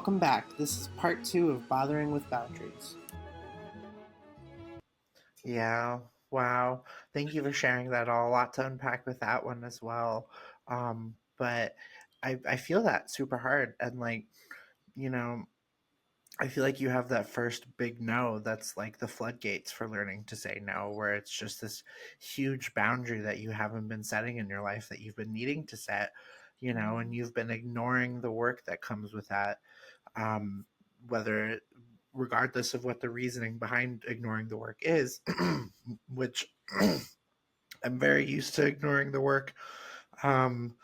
welcome back. This is part 2 of Bothering with Boundaries. Yeah. Wow. Thank you for sharing that all. A lot to unpack with that one as well. But I feel that super hard. And like, you know, I feel like you have that first big no that's like the floodgates for learning to say no, where it's just this huge boundary that you haven't been setting in your life that you've been needing to set, and you've been ignoring the work that comes with that. Um, whether regardless of what the reasoning behind ignoring the work is, which I'm very used to ignoring the work. Um,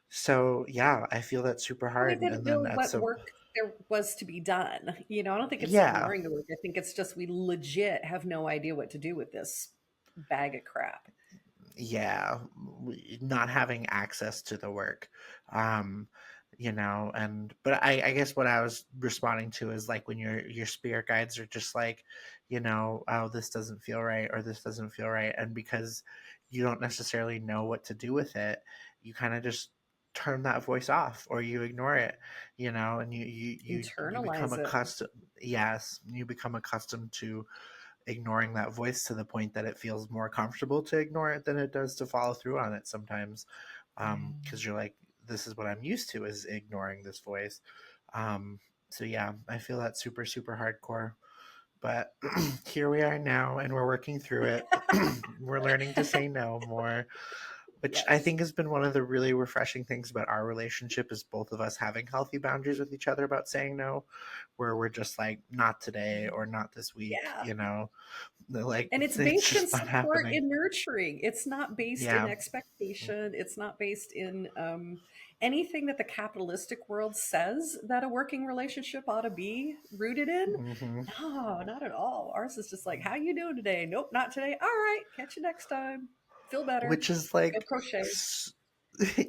so yeah, I feel that super Well, they hard. didn't And then know at what some, work there was to be done. I don't think it's yeah, ignoring the work. I think it's just we legit have no idea what to do with this bag of crap. yeah, not having access to the work. Um, and but I guess what I was responding to is like when your spirit guides are just like, oh, this doesn't feel right or this doesn't feel right. And because you don't necessarily know what to do with it, you kind of just turn that voice off or you ignore it, and you become Internalize it. accustomed. Yes, you become accustomed to ignoring that voice to the point that it feels more comfortable to ignore it than it does to follow through on it sometimes, because you're like, this is what I'm used to, is ignoring this voice. um, so yeah, I feel that super super hardcore, but here we are now and we're working through it. We're learning to say no more, which I Yes. think has been one of the really refreshing things about our relationship, is both of us having healthy boundaries with each other about saying no, where we're just like, not today or not this week, Yeah. like And it's it's based in just not support happening. and nurturing. It's not based in Yeah. expectation. It's not based in anything that the capitalistic world says that a working relationship ought to be rooted in. Hmm. No, not at all. Ours is just like, how you doing today? Nope, not today. All right, catch you next time. Feel better. Which is Go like crochet.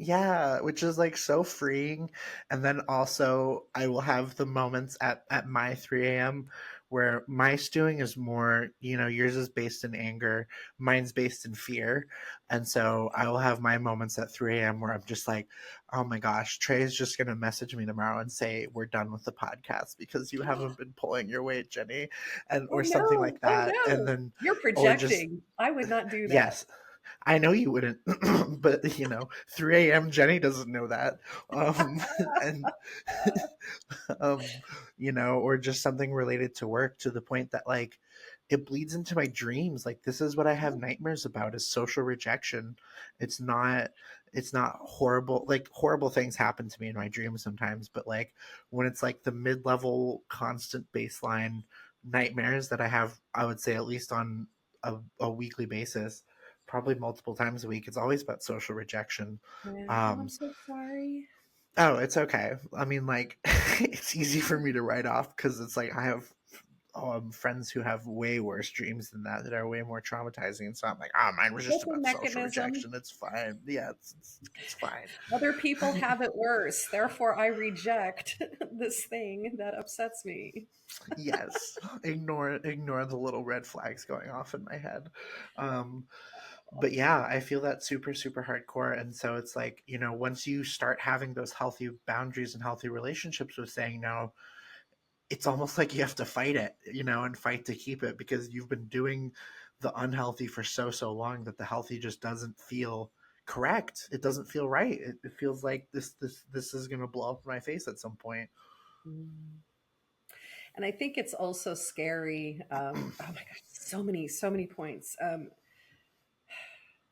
yeah, which is like so freeing. And then also I will have the moments at my 3 a.m. where my stewing is more, yours is based in anger, mine's based in fear. And so I will have my moments at 3 a.m. where I'm just like, oh my gosh, Trey is just gonna message me tomorrow and say we're done with the podcast because you haven't been pulling your weight, Jenny, and Oh or something no. like Oh that. And no. then You're or just projecting. I would not do that. yes, I know you wouldn't, but 3 a.m. Jenny doesn't know that. And um, or just something related to work, to the point that like it bleeds into my dreams. Like this is what I have nightmares about, is social rejection. It's not horrible. Like horrible things happen to me in my dreams sometimes, but like when it's like the mid-level constant baseline nightmares that I have, I would say at least on a weekly basis, probably multiple times a week, it's always about social rejection. Yeah. Oh, I'm um so sorry. Oh, it's okay. I mean, like, it's easy for me to write off because it's like I have friends who have way worse dreams than that are way more traumatizing. And so I'm like, mine was just Coping about social mechanism. rejection. It's fine. Yeah, it's fine. Other people have it worse. Therefore, I reject this thing that upsets me. Yes, ignore the little red flags going off in my head. Um, but yeah, I feel that super super hardcore. And so it's like, once you start having those healthy boundaries and healthy relationships with saying no, it's almost like you have to fight it, and fight to keep it, because you've been doing the unhealthy for so so long that the healthy just doesn't feel correct. It doesn't feel right. It feels like this is going to blow up in my face at some point. Mm. And I think it's also scary. Oh my God, so many points.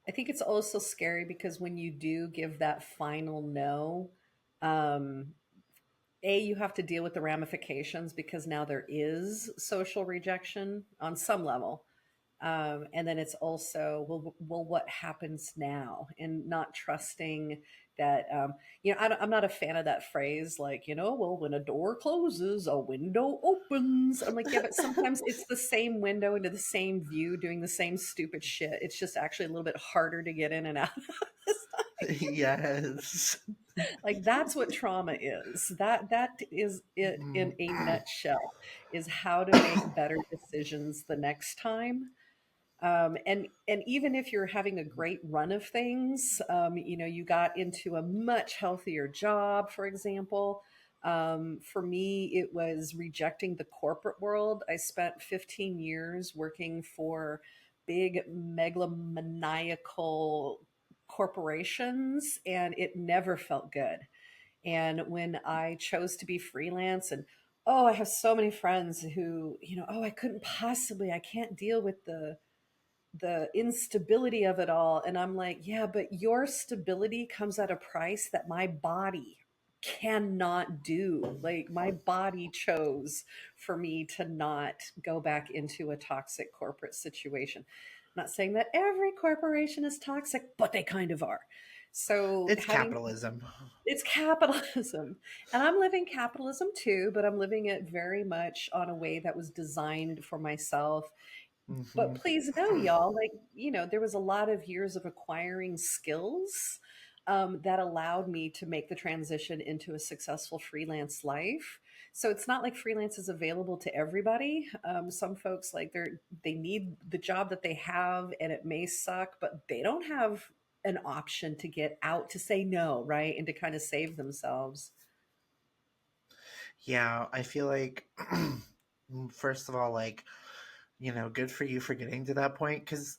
I think it's also scary because when you do give that final no, um, you have to deal with the ramifications because now there is social rejection on some level. And then it's also, what happens now, and not trusting that. I'm not a fan of that phrase, like, well, when a door closes, a window opens. I'm like, yeah, but sometimes it's the same window into the same view doing the same stupid shit. It's just actually a little bit harder to get in and out of. Yes. Like, that's what trauma is. That is it in a nutshell, is how to make better decisions the next time. And even if you're having a great run of things, you got into a much healthier job, for example, For me, it was rejecting the corporate world. I spent 15 years working for big megalomaniacal corporations, and it never felt good. And when I chose to be freelance, and oh, I have so many friends who, oh, I can't deal with the instability of it all. And I'm like, yeah, but your stability comes at a price that my body cannot do. Like, my body chose for me to not go back into a toxic corporate situation. I'm not saying that every corporation is toxic, but they kind of are. So It's having capitalism. it's capitalism. And I'm living capitalism too, but I'm living it very much on a way that was designed for myself. But Hmm. please know, y'all, like, there was a lot of years of acquiring skills that allowed me to make the transition into a successful freelance life. So it's not like freelance is available to everybody. Some folks, like, they need the job that they have, and it may suck, but they don't have an option to get out, to say no, right? And to kind of save themselves. Yeah, I feel like, first of all, like, good for you for getting to that point, because,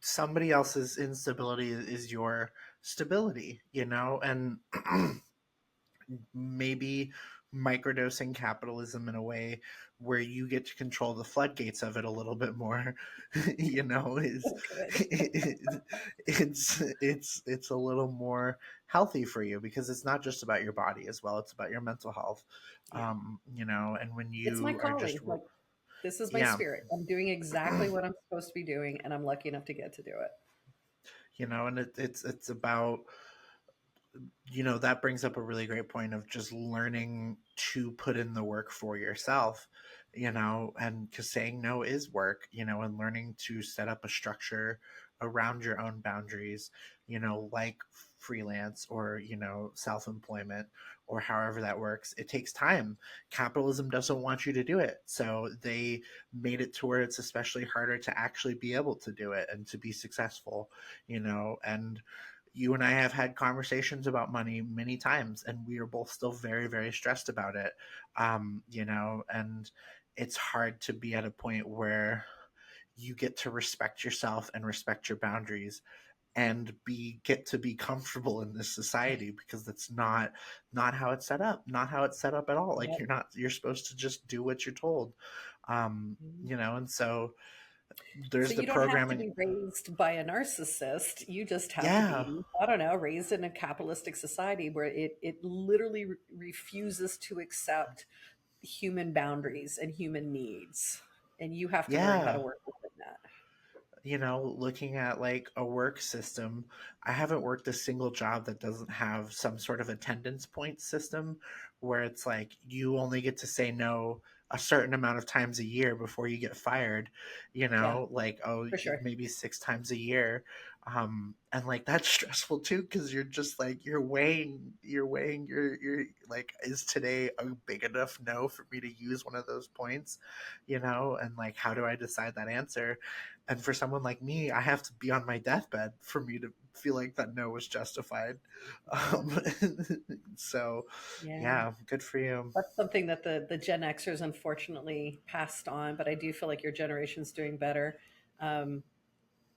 somebody else's instability is your stability, and maybe microdosing capitalism in a way where you get to control the floodgates of it a little bit more, is Oh, good. it's a little more healthy for you, because it's not just about your body as well, it's about your mental health. Yeah. And when It's my you are just calling. Like, this is my yeah. spirit. I'm doing exactly what I'm supposed to be doing, and I'm lucky enough to get to do it. And it's about, that brings up a really great point of just learning to put in the work for yourself, and because saying no is work, and learning to set up a structure around your own boundaries, like freelance, or, self-employment, or however that works. It takes time. Capitalism doesn't want you to do it. So they made it to where it's especially harder to actually be able to do it and to be successful, and you and I have had conversations about money many times, and we are both still very, very stressed about it. And it's hard to be at a point where you get to respect yourself and respect your boundaries, and get to be comfortable in this society, because that's not how it's set up, not how it's set up at all. Like, Yep. you're supposed to just do what you're told. Mhm. And so So there's the you don't have to programming. be raised by a narcissist. You just have to Yeah. be, I don't know, raised in a capitalistic society where it literally refuses to accept human boundaries and human needs. And you have to learn how to Yeah. work within that. Looking at like a work system, I haven't worked a single job that doesn't have some sort of attendance point system, where it's like you only get to say no a certain amount of times a year before you get fired, Yeah, like, oh, for sure. maybe 6 times a year. And like that's stressful too, because you're just like you're weighing your like, is today a big enough no for me to use one of those points, and like, how do I decide that answer? And for someone like me, I have to be on my deathbed for me to feel like that no was justified. Yeah. Um, so, Yeah. yeah, good for you. That's something that the Gen Xers unfortunately passed on, but I do feel like your generation's doing better. Um,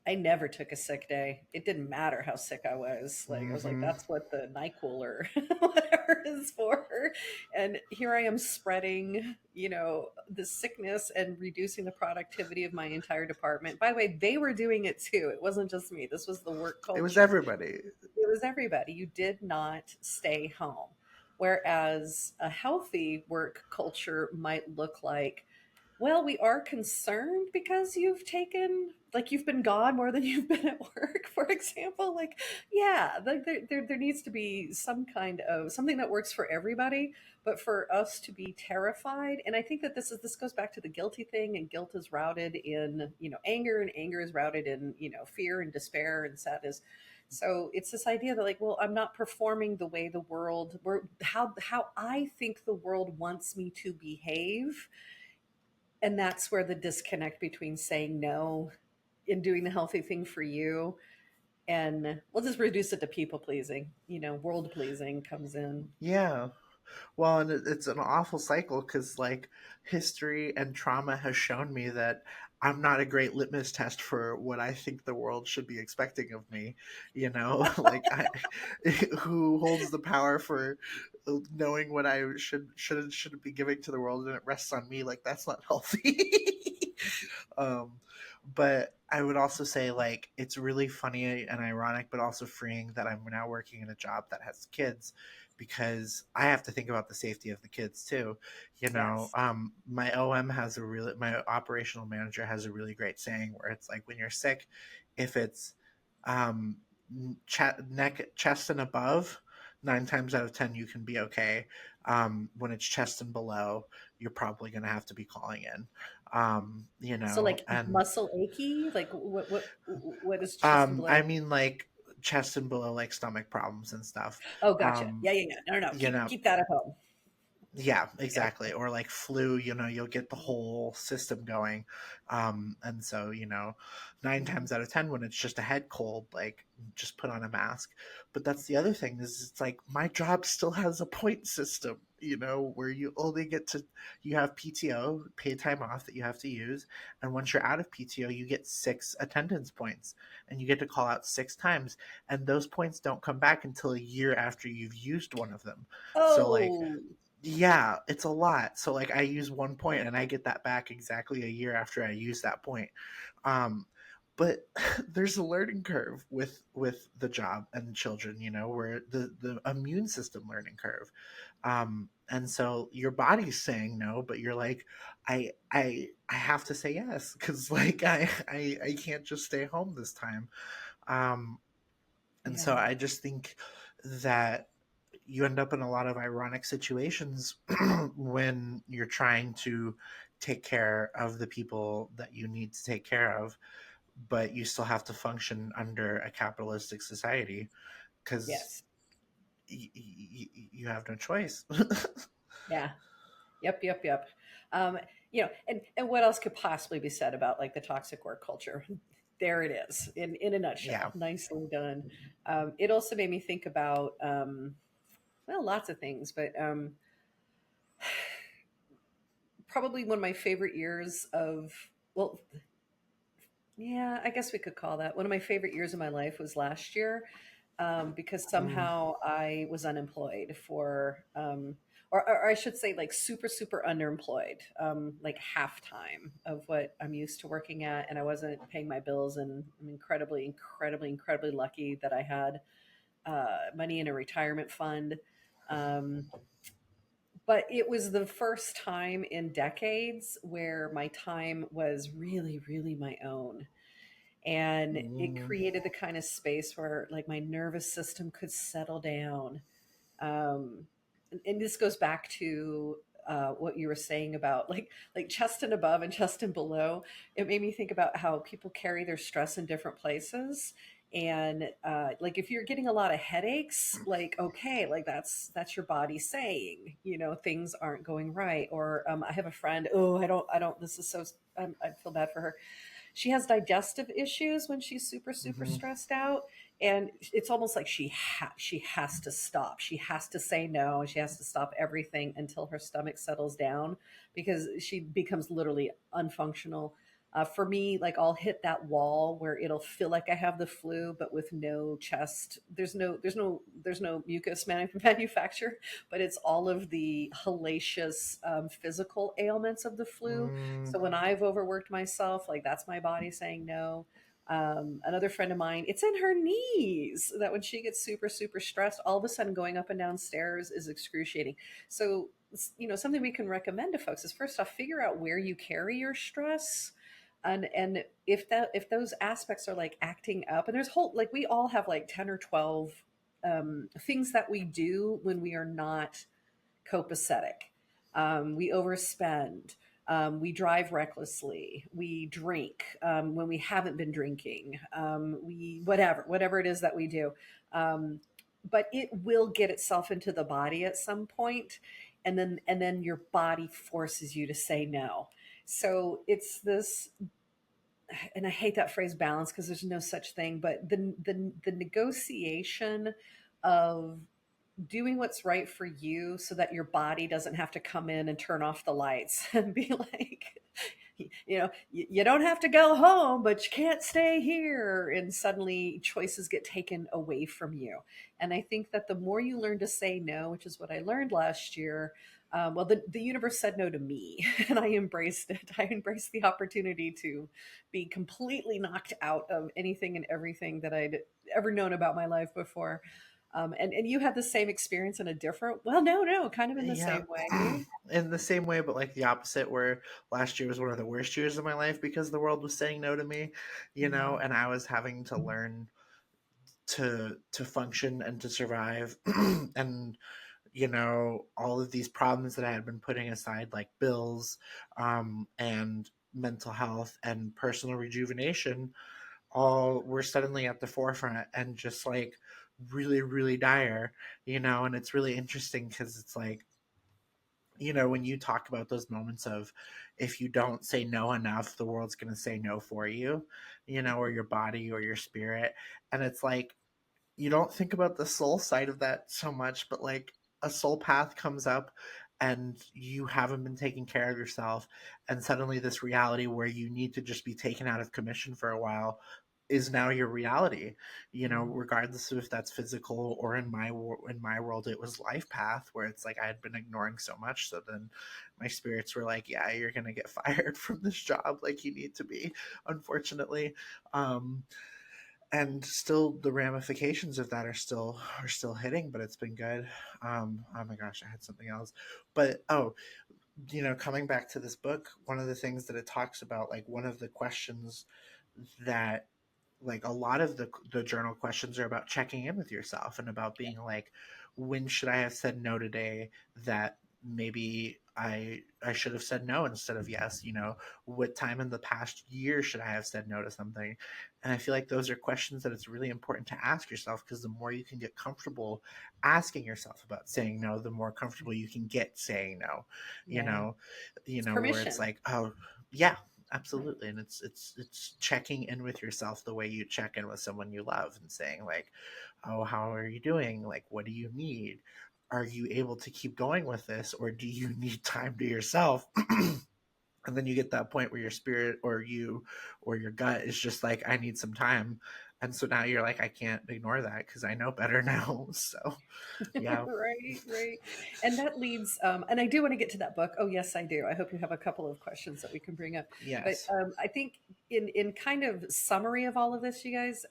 I never took a sick day. It didn't matter how sick I was. Like, I was like, Hmm. that's what the NyQuil or whatever is for. And here I am spreading, the sickness and reducing the productivity of my entire department. By the way, they were doing it too. It wasn't just me. This was the work It was culture. everybody. It was everybody. You did not stay home. Whereas a healthy work culture might look like, well, we are concerned because you've been gone more than you've been at work, for example. Like, yeah, like there needs to be some kind of something that works for everybody. But for us to be terrified, and I think that this goes back to the guilty thing, and guilt is routed in, anger, and anger is routed in, fear and despair and sadness. So it's this idea that, like, well, I'm not performing the way the world, how I think the world wants me to behave, and that's where the disconnect between saying no and doing the healthy thing for you And we'll just reduce it to people pleasing. World pleasing comes in. Yeah. Well, and it's an awful cycle because, like, history and trauma has shown me that I'm not a great litmus test for what I think the world should be expecting of me. You know, like, who holds the power for knowing what I shouldn't be giving to the world, and it rests on me. Like, that's not healthy. um, but I would also say, like, it's really funny and ironic, but also freeing that I'm now working in a job that has kids, because I have to think about the safety of the kids too. Yes. My OM has my operational manager has a really great saying where it's like, when you're sick, if it's um, neck, chest, and above, 9 times out of 10 you can be okay. When it's chest and below, you're probably going to have to be calling in. So like And muscle achy, like what is chest and I below? mean, like, chest and below, like stomach problems and stuff. Oh, gotcha. Um, Yeah, yeah, yeah. No, no, no. you Keep know, keep that at home. yeah, Yeah. exactly. Or like flu, you'll get the whole system going. And so, 9 times out of 10, when it's just a head cold, like, just put on a mask. But that's the other thing, is it's like my job still has a point system, where you have PTO, paid time off, that you have to use. And once you're out of PTO, you get 6 attendance points, and you get to call out 6 times. And those points don't come back until a year after you've used one of them. So, like, Oh, yeah, it's a lot. So, like, I use 1 point and I get that back exactly a year after I use that point. Um, but there's a learning curve with the job and children, where the immune system learning curve. And so your body's saying no, but you're like, I have to say yes, because, like, I can't just stay home this time. Um, and so yeah. I just think that you end up in a lot of ironic situations when you're trying to take care of the people that you need to take care of, but you still have to function under a capitalistic society, because Yes. you have no choice. Yeah. Yep, yep, yep. Um, and what else could possibly be said about like the toxic work culture? There it is in a Yeah. nutshell. Nicely done. It also made me think about well, lots of things, but probably one of my favorite years of well, yeah, I guess we could call that one of my favorite years of my life was last year, because Mm, somehow I was unemployed for, or I should say, like super, super underemployed, like half time of what I'm used to working at, and I wasn't paying my bills. And I'm incredibly, incredibly, incredibly lucky that I had money in a retirement fund. Um, but it was the first time in decades where my time was really, really my own, and it mm, created the kind of space where like my nervous system could settle down. And this goes back to what you were saying about like chest and above and chest and below. It made me think about how people carry their stress in different places. And like if you're getting a lot of headaches, like okay, like that's your body saying things aren't going right. Or I have a friend. Oh, I don't. This is so. I feel bad for her. She has digestive issues when she's super super mhm, stressed out, and it's almost like she has to stop. She has to say no. She has to stop everything until her stomach settles down, because she becomes literally unfunctional. For me, like I'll hit that wall where it'll feel like I have the flu, but with no chest. There's no mucus manufacture, but it's all of the hellacious physical ailments of the flu. mm, So when I've overworked myself, like that's my body saying no. Another friend of mine, it's in her knees that when she gets super, super stressed, all of a sudden going up and down stairs is excruciating. So, something we can recommend to folks is first off, figure out where you carry your stress. And if those aspects are like acting up, and there's whole, like we all have like 10 or 12 things that we do when we are not copacetic. We overspend. We drive recklessly. We drink when we haven't been drinking. We whatever it is that we do. Um, but it will get itself into the body at some point, and then your body forces you to say no. So it's this and I hate that phrase balance because there's no such thing, but the negotiation of doing what's right for you so that your body doesn't have to come in and turn off the lights and be like, you don't have to go home, but you can't stay here. And suddenly choices get taken away from you. And I think that the more you learn to say no, which is what I learned last year, well, the universe said no to me and I embraced it. I embraced the opportunity to be completely knocked out of anything and everything that I'd ever known about my life before. And you had the same experience in a different, well, no, kind of in the Yeah, same way. in the same way, but like the opposite, where last year was one of the worst years of my life because the world was saying no to me, Mm, and I was having to learn to function and to survive, and all of these problems that I had been putting aside, like bills, and mental health and personal rejuvenation, all were suddenly at the forefront and just like really, really dire, and it's really interesting because it's like, when you talk about those moments of if you don't say no enough, the world's going to say no for you, or your body or your spirit. And it's like, you don't think about the soul side of that so much, but like a soul path comes up and you haven't been taking care of yourself, and suddenly this reality where you need to just be taken out of commission for a while is now your reality, mm. regardless of if that's physical, or in my world it was life path, where it's like I had been ignoring so much, so then my spirits were like, yeah, you're gonna get fired from this job, like you need to be, unfortunately. um and still the ramifications of that are still hitting, but it's been good. Oh my gosh, I had something else, but oh, coming back to this book, one of the things that it talks about, like one of the questions that, like, a lot of the journal questions are about checking in with yourself and about being like, when should I have said no today, that maybe I should have said no instead of yes, what time in the past year should I have said no to something. And I feel like those are questions that it's really important to ask yourself, because the more you can get comfortable asking yourself about saying no, the more comfortable you can get saying no, you Yeah. know It's where it's permission. like, oh yeah, absolutely. And it's checking in with yourself the way you check in with someone you love, and saying like, oh, how are you doing, like what do you need, are you able to keep going with this, or do you need time to yourself? And then you get that point where your spirit or you or your gut is just like, I need some time. And so now you're like, I can't ignore that because I know better now. So yeah. Right, right. And that leads, and I do want to get to that book. Oh, yes, I do. I hope you have a couple of questions that we can bring up. But Yes. I think in kind of summary of all of this, you guys,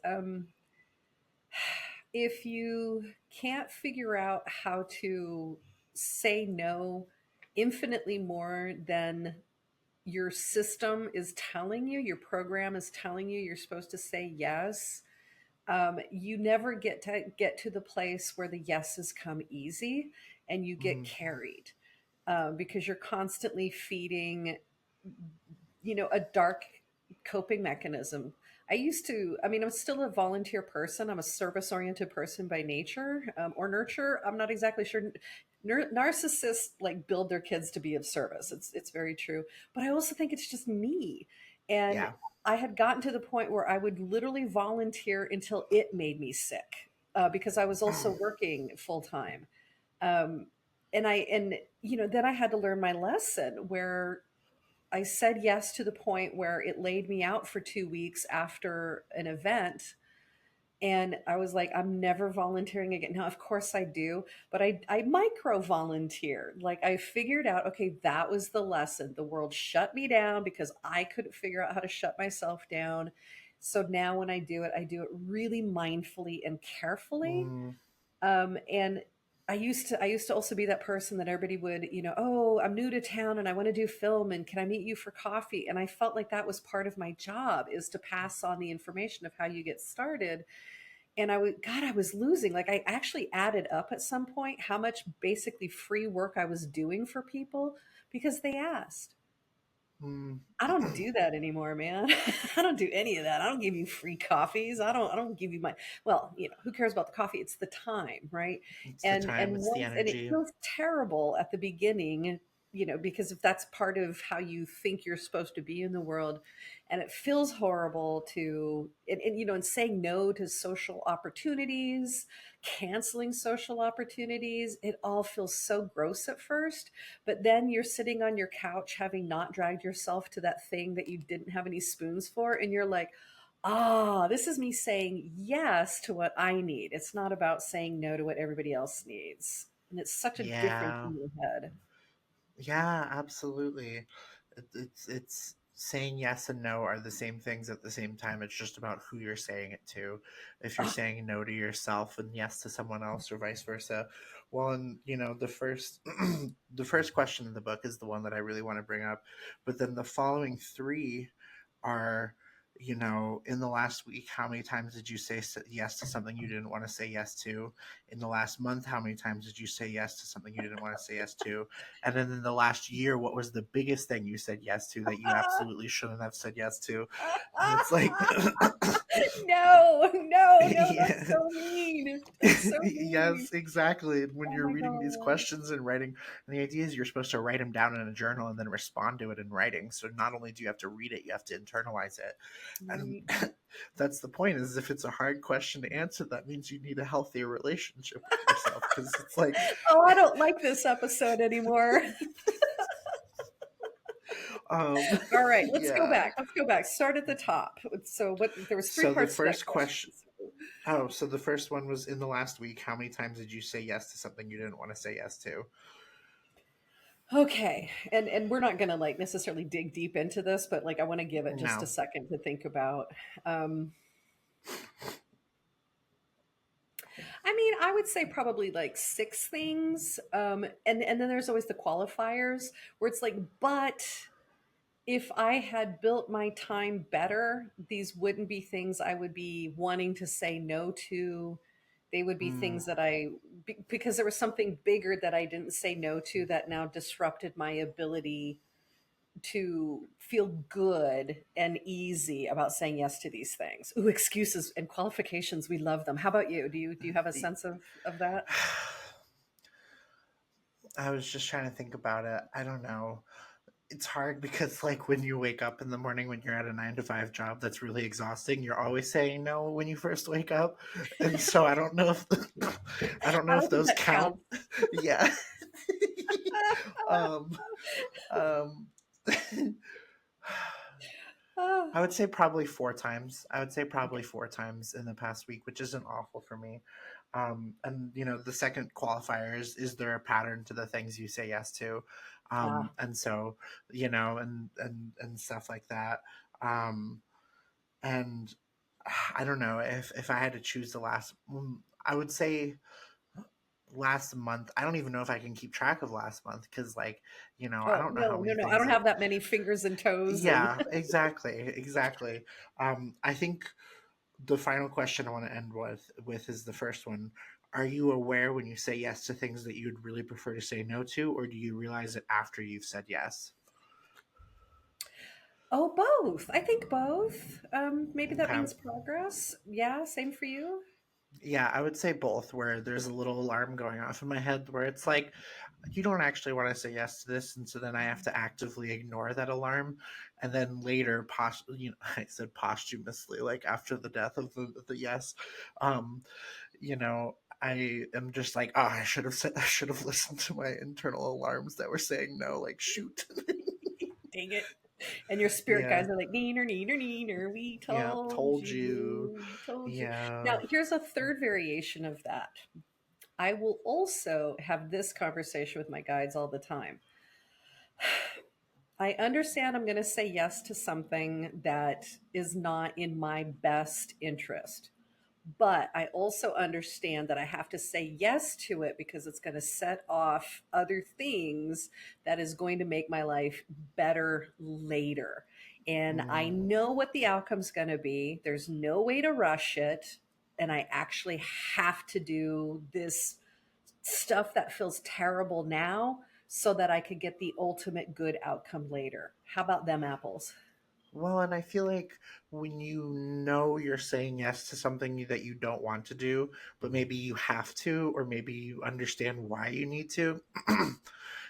if you can't figure out how to say no infinitely more than your system is telling you, your program is telling you you're supposed to say yes, you never get to the place where the yeses come easy and you get Mm, carried, because you're constantly feeding, a dark coping mechanism. I mean, I'm still a volunteer person. I'm a service oriented person by nature, or nurture. I'm not exactly sure. Narcissists like build their kids to be of service. It's very true. But I also think it's just me. And yeah. I had gotten to the point where I would literally volunteer until it made me sick, because I was also working full time. Um, and then I had to learn my lesson where I said yes to the point where it laid me out for 2 weeks after an event. And I was like, I'm never volunteering again. Now, of course I do, but I micro volunteer. Like I figured out, okay, that was the lesson. The world shut me down because I couldn't figure out how to shut myself down. So now when I do it really mindfully and carefully. Mm, And I used to also be that person that everybody would, oh, I'm new to town and I want to do film and can I meet you for coffee? And I felt like that was part of my job, is to pass on the information of how you get started. And I was losing. Like I actually added up at some point how much basically free work I was doing for people because they asked. mm. I don't do that anymore, man. I don't do any of that. I don't give you free coffees. I don't give you my, well, who cares about the coffee? It's the time, right? It's the And time, and it's the once and it energy. feels terrible at the beginning because if that's part of how you think you're supposed to be in the world, and it feels horrible to, and saying no to social opportunities, canceling social opportunities, it all feels so gross at first. But then you're sitting on your couch having not dragged yourself to that thing that you didn't have any spoons for, and you're like, ah, this is me saying yes to what I need. It's not about saying no to what everybody else needs. And it's such a difference Yeah. in your head. Yeah, absolutely. It's saying yes and no are the same things at the same time. It's just about who you're saying it to. If you're Oh, saying no to yourself and yes to someone else, or vice versa. Well, and the first the first question in the book is the one that I really want to bring up, but then the following three are, in the last week, how many times did you say yes to something you didn't want to say yes to? In the last month, how many times did you say yes to something you didn't want to say yes to? And then in the last year, what was the biggest thing you said yes to that you absolutely shouldn't have said yes to? And it's like, no, no, no, that's yeah. so mean. That's so mean. Yes, exactly. And when Oh you're my reading these God. questions and writing, and the idea is you're supposed to write them down in a journal and then respond to it in writing. So not only do you have to read it, you have to internalize it. And Right. that's the point, is if it's a hard question to answer, that means you need a healthier relationship with yourself, because it's like, Oh, I don't like this episode anymore. um, All right, let's go yeah. back. Let's go back. Start at the top. So what there was three So the parts to that first question. question, so the first one was, in the last week, how many times did you say yes to something you didn't want to say yes to? Okay. And we're not going to like necessarily dig deep into this, but like I want to give it just a No. second to think about. Um I mean, I would say probably like six things. And then there's always the qualifiers where it's like, but if I had built my time better, these wouldn't be things I would be wanting to say no to. They would be Mm. things that because there was something bigger that I didn't say no to that now disrupted my ability to feel good and easy about saying yes to these things. Ooh, excuses and qualifications, we love them. How about you? Do you have a sense of that? I was just trying to think about it. I don't know. It's hard because, like, when you wake up in the morning, when you're at a 9 to 5 job that's really exhausting, you're always saying no when you first wake up, and so I don't know if I don't I know if don't think those that count. counts. Yeah. um. Um. Ah, I would say probably 4 times. I would say probably 4 times in the past week, which isn't awful for me. And the second qualifier is there a pattern to the things you say yes to? ah. And so, and stuff like that. Um, and I don't know, if I had to choose the last, I would say last month. I don't even know if I can keep track of last month, because, like, I Oh don't know how no, no, many no! I things don't that. have that many fingers and toes, and Yeah, exactly, exactly. I think the final question I want to end with is the first one. Are you aware when you say yes to things that you'd really prefer to say no to, or do you realize it after you've said yes? oh, both. I think both. Maybe that Okay. means progress. Yeah, same for you. Yeah, I would say both, where there's a little alarm going off in my head where it's like, you don't actually want to say yes to this, and so then I have to actively ignore that alarm, and then later, I said posthumously, like after the death of the yes, um, I am just like, oh, I should have listened to my internal alarms that were saying no, like, shoot. Dang it! And your spirit Yeah, guides are like, neener, neener, neener. We yeah, told told you. you, we told you. Yeah. Now, here's a third variation of that. I will also have this conversation with my guides all the time. I understand I'm going to say yes to something that is not in my best interest. But I also understand that I have to say yes to it because it's going to set off other things that is going to make my life better later. And I Mm. know what the outcome's going to be. There's no way to rush it. And I actually have to do this stuff that feels terrible now so that I could get the ultimate good outcome later. How about them apples? Well, and I feel like when you're saying yes to something that you don't want to do, but maybe you have to, or maybe you understand why you need to,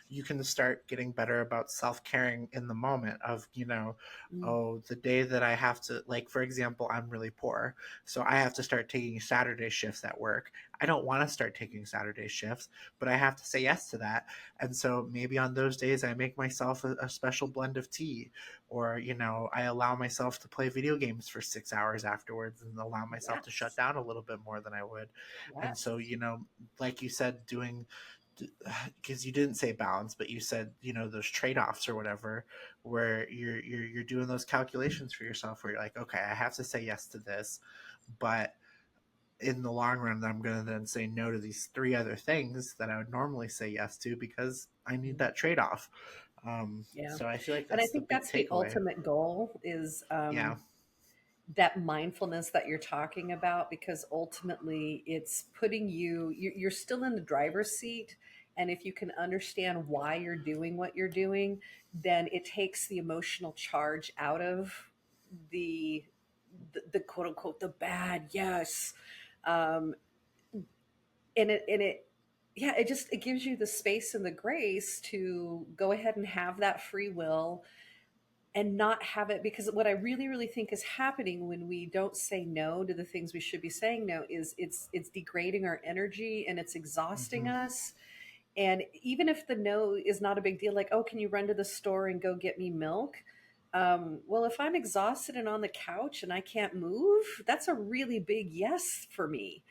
you can start getting better about self-caring in the moment of, Mm. oh, the day that I have to, like, for example, I'm really poor, so I have to start taking Saturday shifts at work. I don't want to start taking Saturday shifts, but I have to say yes to that. And so maybe on those days I make myself a special blend of tea, or I allow myself to play video games for 6 hours afterwards and allow myself to shut Yes. down a little bit more than I would. And Yes. so, like you said, doing, because you didn't say balance, but you said, those trade-offs or whatever, where you're doing those calculations for yourself, where you're like, okay, I have to say yes to this, but in the long run, I'm going to then say no to these three other things that I would normally say yes to because I need Mm. that trade-off. Yeah. So I feel like And I that's the think big that's the takeaway. ultimate goal is Yeah. that mindfulness that you're talking about, because ultimately it's putting you're still in the driver's seat. And if you can understand why you're doing what you're doing, then it takes the emotional charge out of the the quote unquote the bad yes. um and it yeah, it just it gives you the space and the grace to go ahead and have that free will and not have it. Because what I really really think is happening when we don't say no to the things we should be saying no is it's degrading our energy and it's exhausting Hmm. us. And even if the no is not a big deal, like, oh, can you run to the store and go get me milk? Well, if I'm exhausted and on the couch and I can't move, that's a really big yes for me.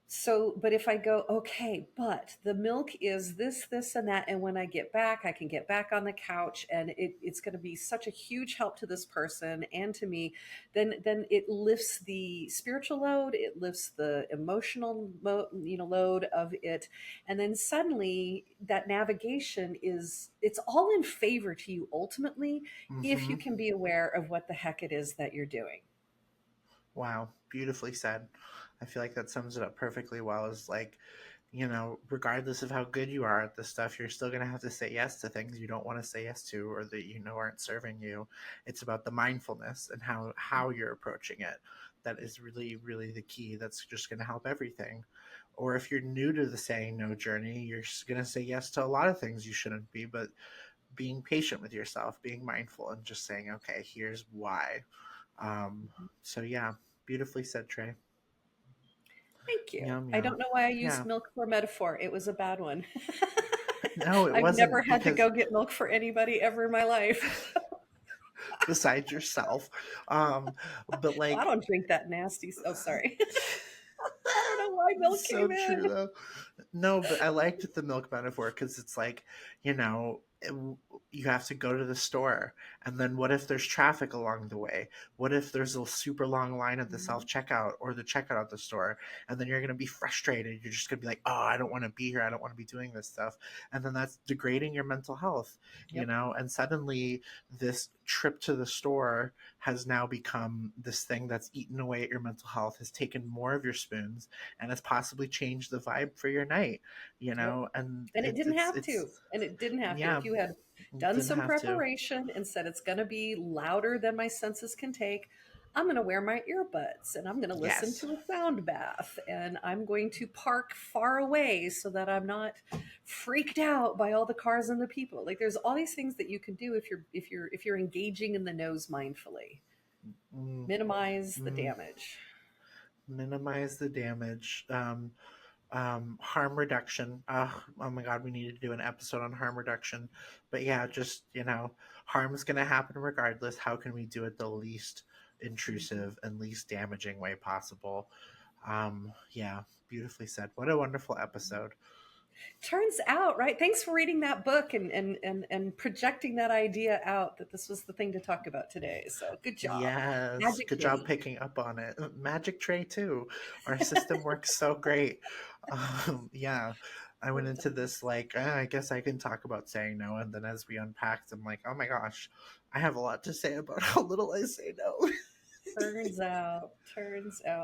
So, but if I go, okay, but the milk is this, and that, and when I get back, I can get back on the couch, and it's going to be such a huge help to this person and to me. Then it lifts the spiritual load, it lifts the emotional, load of it, and then suddenly that navigation is it's all in favor to you ultimately if you Hmm. can be aware of what the heck it is that you're doing. Wow, beautifully said. I feel like that sums it up perfectly well. Is like, regardless of how good you are at this stuff, you're still going to have to say yes to things you don't want to say yes to or that aren't serving you. It's about the mindfulness and how you're approaching it. That is really, really the key. That's just going to help everything. Or if you're new to the saying no journey, you're going to say yes to a lot of things you shouldn't be, but being patient with yourself, being mindful, and just saying, okay, here's why. Um, so yeah, beautifully said, Trey. Thank you. Yum I yum. don't know why I used Yeah. milk for a metaphor. It was a bad one. No, it I've never wasn't, had to because go get milk for anybody ever in my life. besides yourself. Um, but Well, I like, don't drink that nasty. Oh, sorry. I don't know why milk so came true in. though. No, but I liked the milk metaphor because it's like, you know, it, you have to go to the store, and then what if there's traffic along the way? What if there's a super long line at the self Mhm. checkout or the checkout at the store? And then you're going to be frustrated. You're just going to be like, oh, I don't want to be here. I don't want to be doing this stuff. And then that's degrading your mental health, Yep. and suddenly this trip to the store has now become this thing that's eaten away at your mental health, has taken more of your spoons, and has possibly changed the vibe for your night, Yep. and And it didn't have it's to. And it didn't have to. yeah, If you had done didn't some have to. preparation and said it's going to be louder than my senses can take, I'm going to wear my earbuds and I'm going to listen Yes. to a sound bath and I'm going to park far away so that I'm not freaked out by all the cars and the people. Like there's all these things that you can do if you're engaging in the nose mindfully. Mm, Minimize the mm, damage. minimize the damage. Harm reduction. Oh my god, we need to do an episode on harm reduction. But yeah, just harm's gonna happen regardless. How can we do it the least Mhm. intrusive and least damaging way possible? Yeah, beautifully said. What a wonderful episode. Turns out, right? Thanks for reading that book and projecting that idea out that this was the thing to talk about today. So good job. Yes, Magic good job Kitty. picking up on it. Magic Tray too. Our system works so great. Yeah, I went It into this like, I guess I can talk about saying no, and then as we unpacked, I'm like, oh my gosh, I have a lot to say about how little I say no. turns out.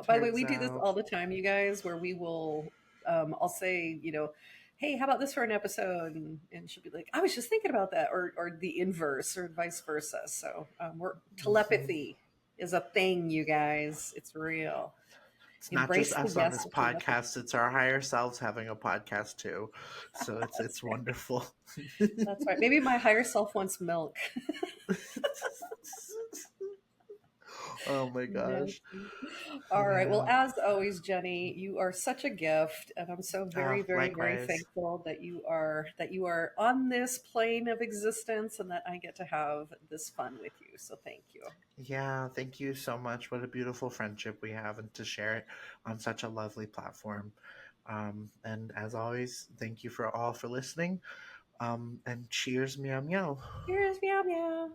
By the way, Turns we do this out, all the time, you guys, where we will I'll say, hey, how about this for an episode? And she'll be like, I was just thinking about that, or the inverse, or vice versa. So we're mhm. telepathy is a thing, you guys. It's real. It's not just Embrace the us on yes this with your method. podcast, it's our higher selves having a podcast too. So That's it's right. wonderful. That's right. Maybe my higher self wants milk. Oh my Yes. gosh. All right. Well, Yeah. as always, Jenny, you are such a gift, and I'm so very, very, very Likewise. thankful that you are on this plane of existence, and that I get to have this fun with you. So thank you. Yeah, thank you so much. What a beautiful friendship we have, and to share it on such a lovely platform. And as always, thank you for all for listening. And cheers, meow meow. Cheers, meow meow.